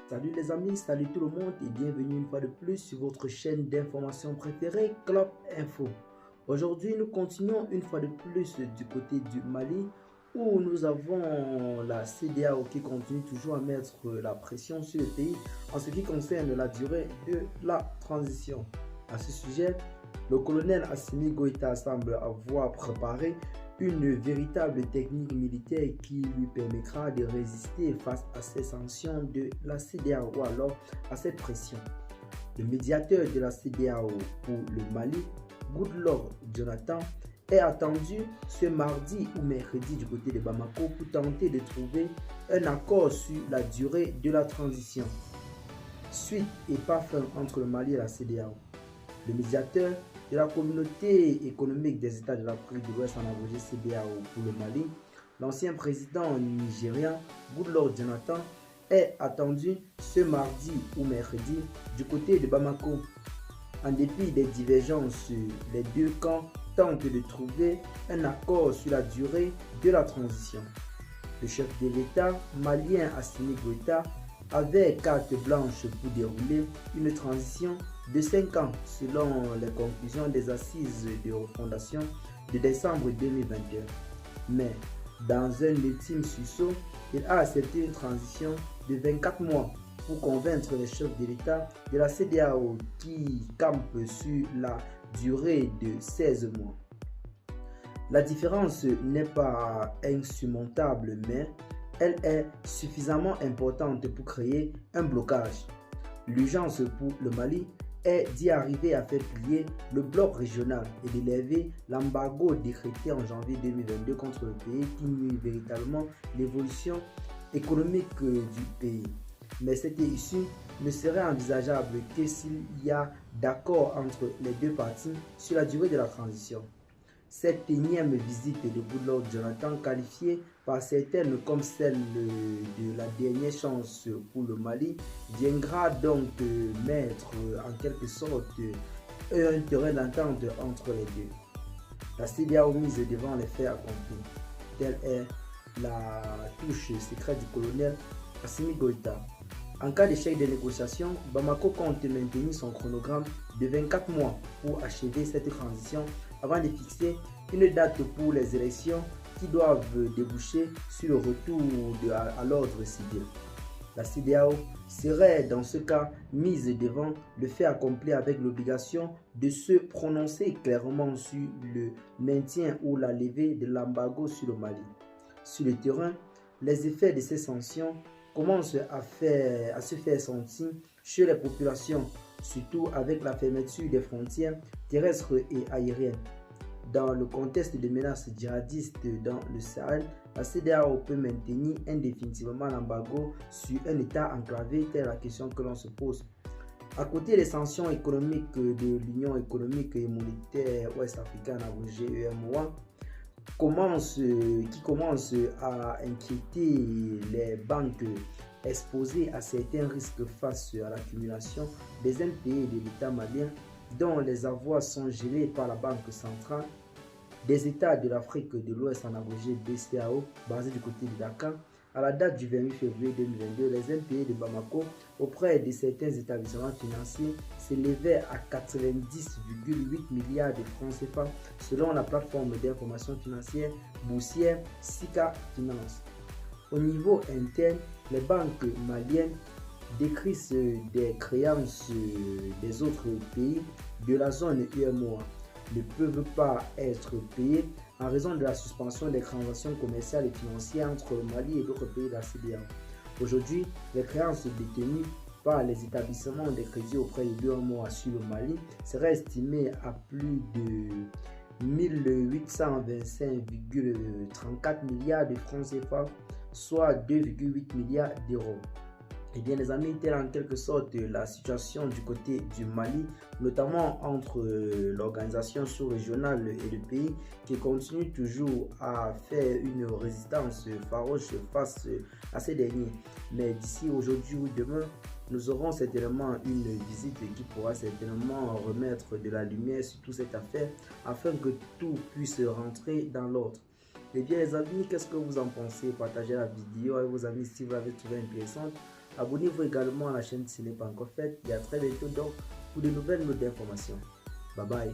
Salut les amis, salut tout le monde et bienvenue une fois de plus sur votre chaîne d'information préférée, Club Info. Aujourd'hui, nous continuons une fois de plus du côté du Mali où nous avons la CEDEAO qui continue toujours à mettre la pression sur le pays en ce qui concerne la durée de la transition. À ce sujet, le colonel Assimi Goïta semble avoir préparé une véritable technique militaire qui lui permettra de résister face à ces sanctions de la CEDEAO ou alors à cette pression. Le médiateur de la CEDEAO pour le Mali, Goodluck Jonathan, est attendu ce mardi ou mercredi du côté de Bamako pour tenter de trouver un accord sur la durée de la transition. Suite et pas fin entre le Mali et la CEDEAO. Le médiateur de la communauté économique des États de l'Afrique de l'Ouest en abrégé CEDEAO pour le Mali, l'ancien président nigérien Goodluck Jonathan est attendu ce mardi ou mercredi du côté de Bamako. En dépit des divergences, les deux camps tentent de trouver un accord sur la durée de la transition. Le chef de l'État malien Assimi Goïta avait carte blanche pour dérouler une transition de 5 ans selon les conclusions des assises de refondation de décembre 2021. Mais dans un ultime sursaut, il a accepté une transition de 24 mois pour convaincre les chefs de l'État de la CEDEAO qui campe sur la durée de 16 mois. La différence n'est pas insurmontable, mais elle est suffisamment importante pour créer un blocage. L'urgence pour le Mali est d'y arriver à faire plier le bloc régional et d'élever l'embargo décrété en janvier 2022 contre le pays qui nuit véritablement l'évolution économique du pays. Mais cette issue ne serait envisageable que s'il y a d'accord entre les deux parties sur la durée de la transition. Cette énième visite de Goodluck Jonathan, qualifiée par certaines comme celle de la dernière chance pour le Mali, viendra donc mettre en quelque sorte un terrain d'entente entre les deux. La CEDEAO mise devant les faits accomplis. Telle est la touche secrète du colonel Assimi Goïta. En cas d'échec des négociations, Bamako compte maintenir son chronogramme de 24 mois pour achever cette transition avant de fixer une date pour les élections qui doivent déboucher sur le retour à l'ordre civil. La CEDEAO serait dans ce cas mise devant le fait accompli avec l'obligation de se prononcer clairement sur le maintien ou la levée de l'embargo sur le Mali. Sur le terrain, les effets de ces sanctions commencent à se faire sentir chez les populations, surtout avec la fermeture des frontières terrestres et aériennes. Dans le contexte de menaces djihadistes dans le Sahel, la CEDEAO peut maintenir indéfinitivement l'embargo sur un État enclavé, telle la question que l'on se pose. À côté des sanctions économiques de l'Union économique et monétaire ouest-africaine, abrégée UEMOA, qui commence à inquiéter les banques exposées à certains risques face à l'accumulation des impayés de l'État malien dont les avoirs sont gelés par la Banque centrale des États de l'Afrique de l'Ouest en abrégé BCEAO, basé du côté de Dakar. À la date du 28 février 2022, les impayés de Bamako auprès de certains établissements financiers s'élevaient à 90,8 milliards de francs CFA selon la plateforme d'information financière boursière Sika Finance. Au niveau interne, les banques maliennes décrissent des créances des autres pays de la zone UEMOA ne peuvent pas être payées en raison de la suspension des transactions commerciales et financières entre le Mali et d'autres pays de la CEDEAO. Aujourd'hui, les créances détenues par les établissements de crédit auprès de l'UEMOA sur le Mali seraient estimées à plus de 1825,34 milliards de francs CFA, soit 2,8 milliards d'euros. Eh bien les amis, telle en quelque sorte la situation du côté du Mali, notamment entre l'organisation sous-régionale et le pays qui continue toujours à faire une résistance farouche face à ces derniers. Mais d'ici aujourd'hui ou demain, nous aurons certainement une visite qui pourra certainement remettre de la lumière sur toute cette affaire afin que tout puisse rentrer dans l'ordre. Eh bien les amis, qu'est-ce que vous en pensez? Partagez la vidéo avec vos amis si vous l'avez trouvée intéressante. Abonnez-vous également à la chaîne si ce n'est pas encore fait et à très bientôt donc pour de nouvelles notes d'informations. Bye bye.